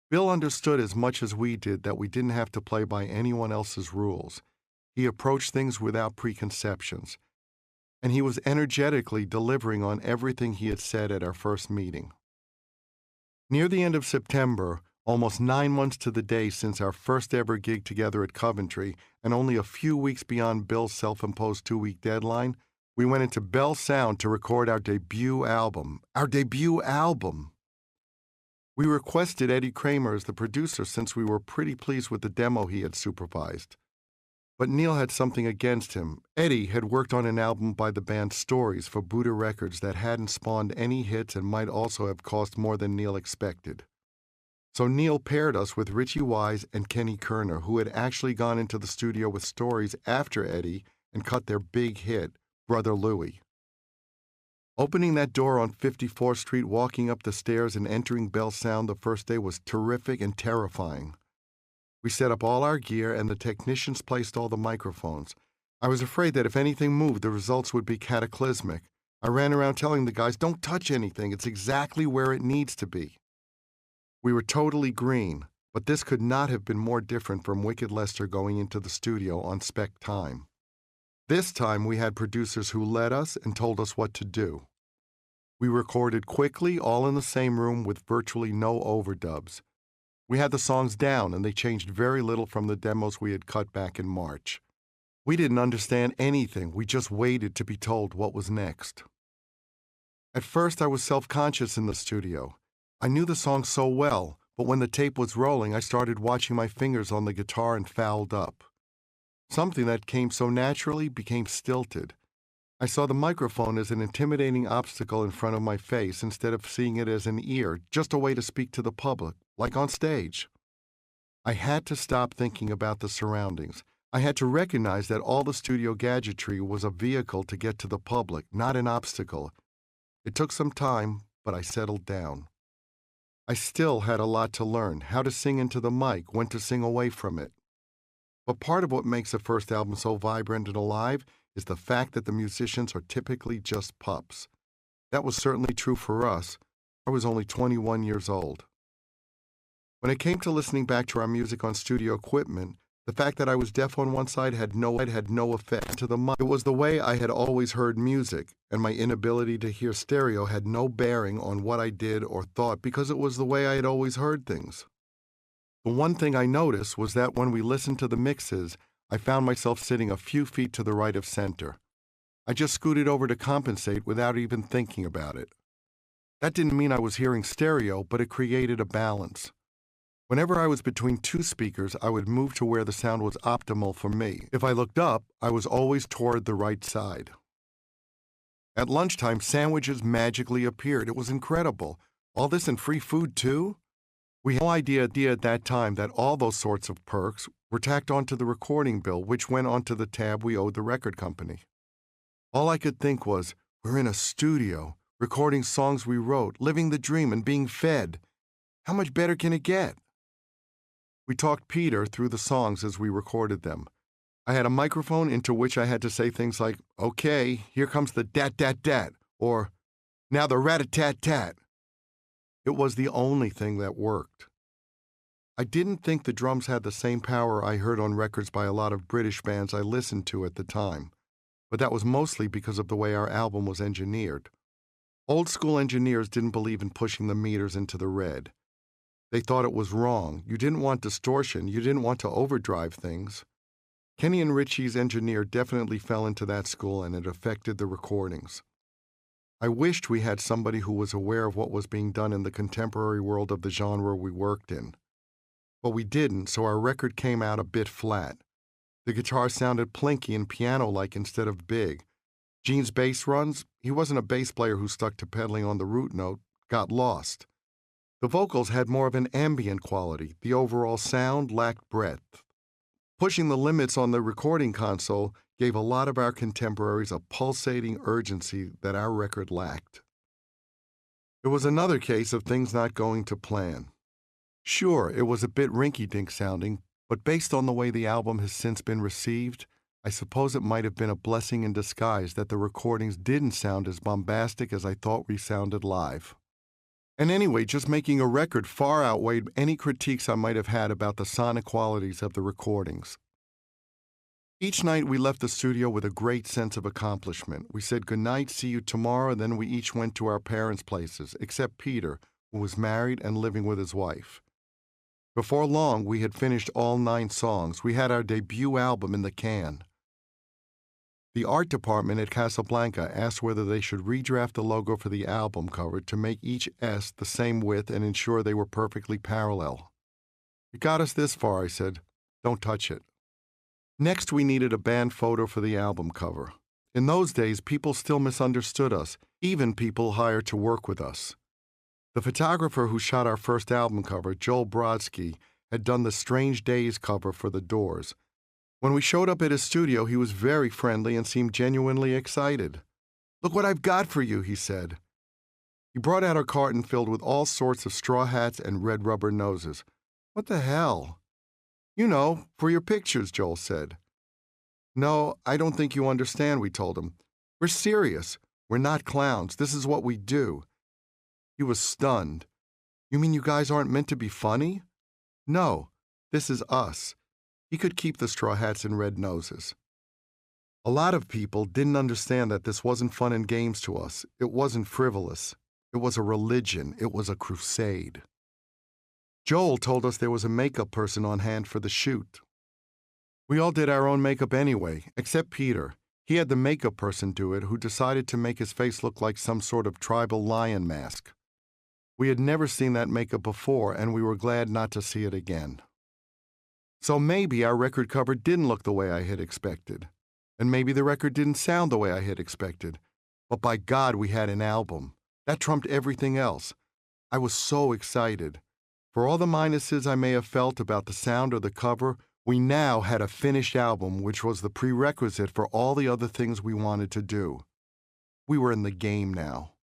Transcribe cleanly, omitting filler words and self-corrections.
Bill understood as much as we did that we didn't have to play by anyone else's rules. He approached things without preconceptions, and he was energetically delivering on everything he had said at our first meeting. Near the end of September, almost 9 months to the day since our first ever gig together at Coventry, and only a few weeks beyond Bill's self-imposed 2-week deadline, we went into Bell Sound to record our debut album. Our debut album! We requested Eddie Kramer as the producer since we were pretty pleased with the demo he had supervised. But Neil had something against him. Eddie had worked on an album by the band Stories for Buddha Records that hadn't spawned any hits and might also have cost more than Neil expected. So Neil paired us with Richie Wise and Kenny Kerner, who had actually gone into the studio with Stories after Eddie and cut their big hit, Brother Louie. Opening that door on 54th Street, walking up the stairs and entering Bell Sound the first day was terrific and terrifying. We set up all our gear and the technicians placed all the microphones. I was afraid that if anything moved, the results would be cataclysmic. I ran around telling the guys, "Don't touch anything, it's exactly where it needs to be." We were totally green, but this could not have been more different from Wicked Lester going into the studio on spec time. This time we had producers who led us and told us what to do. We recorded quickly, all in the same room with virtually no overdubs. We had the songs down, and they changed very little from the demos we had cut back in March. We didn't understand anything. We just waited to be told what was next. At first, I was self-conscious in the studio. I knew the song so well, but when the tape was rolling, I started watching my fingers on the guitar and fouled up. Something that came so naturally became stilted. I saw the microphone as an intimidating obstacle in front of my face instead of seeing it as an ear, just a way to speak to the public, like on stage. I had to stop thinking about the surroundings. I had to recognize that all the studio gadgetry was a vehicle to get to the public, not an obstacle. It took some time, but I settled down. I still had a lot to learn, how to sing into the mic, when to sing away from it. But part of what makes the first album so vibrant and alive is the fact that the musicians are typically just pups. That was certainly true for us. I was only 21 years old. When it came to listening back to our music on studio equipment, the fact that I was deaf on one side had no effect to the mic. It was the way I had always heard music, and my inability to hear stereo had no bearing on what I did or thought because it was the way I had always heard things. The one thing I noticed was that when we listened to the mixes, I found myself sitting a few feet to the right of center. I just scooted over to compensate without even thinking about it. That didn't mean I was hearing stereo, but it created a balance. Whenever I was between two speakers, I would move to where the sound was optimal for me. If I looked up, I was always toward the right side. At lunchtime, sandwiches magically appeared. It was incredible. All this and free food, too? We had no idea at that time that all those sorts of perks were tacked onto the recording bill, which went onto the tab we owed the record company. All I could think was, we're in a studio, recording songs we wrote, living the dream and being fed. How much better can it get? We talked Peter through the songs as we recorded them. I had a microphone into which I had to say things like, "Okay, here comes the dat-dat-dat," or "Now the rat-a-tat-tat." It was the only thing that worked. I didn't think the drums had the same power I heard on records by a lot of British bands I listened to at the time, but that was mostly because of the way our album was engineered. Old school engineers didn't believe in pushing the meters into the red. They thought it was wrong. You didn't want distortion. You didn't want to overdrive things. Kenny and Richie's engineer definitely fell into that school, and it affected the recordings. I wished we had somebody who was aware of what was being done in the contemporary world of the genre we worked in. But we didn't, so our record came out a bit flat. The guitar sounded plinky and piano-like instead of big. Gene's bass runs, he wasn't a bass player who stuck to pedaling on the root note, got lost. The vocals had more of an ambient quality. The overall sound lacked breadth. Pushing the limits on the recording console gave a lot of our contemporaries a pulsating urgency that our record lacked. It was another case of things not going to plan. Sure, it was a bit rinky-dink sounding, but based on the way the album has since been received, I suppose it might have been a blessing in disguise that the recordings didn't sound as bombastic as I thought we sounded live. And anyway, just making a record far outweighed any critiques I might have had about the sonic qualities of the recordings. Each night we left the studio with a great sense of accomplishment. We said goodnight, see you tomorrow, and then we each went to our parents' places, except Peter, who was married and living with his wife. Before long, we had finished all 9 songs. We had our debut album in the can. The art department at Casablanca asked whether they should redraft the logo for the album cover to make each S the same width and ensure they were perfectly parallel. It got us this far, I said. Don't touch it. Next, we needed a band photo for the album cover. In those days, people still misunderstood us, even people hired to work with us. The photographer who shot our first album cover, Joel Brodsky, had done the Strange Days cover for The Doors. When we showed up at his studio, he was very friendly and seemed genuinely excited. "Look what I've got for you," he said. He brought out a carton filled with all sorts of straw hats and red rubber noses. "What the hell?" "You know, for your pictures," Joel said. "No, I don't think you understand," we told him. "We're serious. We're not clowns. This is what we do." He was stunned. "You mean you guys aren't meant to be funny?" "No, this is us." He could keep the straw hats and red noses. A lot of people didn't understand that this wasn't fun and games to us. It wasn't frivolous. It was a religion. It was a crusade. Joel told us there was a makeup person on hand for the shoot. We all did our own makeup anyway, except Peter. He had the makeup person do it, who decided to make his face look like some sort of tribal lion mask. We had never seen that makeup before, and we were glad not to see it again. So maybe our record cover didn't look the way I had expected, and maybe the record didn't sound the way I had expected, but by God, we had an album. That trumped everything else. I was so excited. For all the minuses I may have felt about the sound or the cover, we now had a finished album, which was the prerequisite for all the other things we wanted to do. We were in the game now.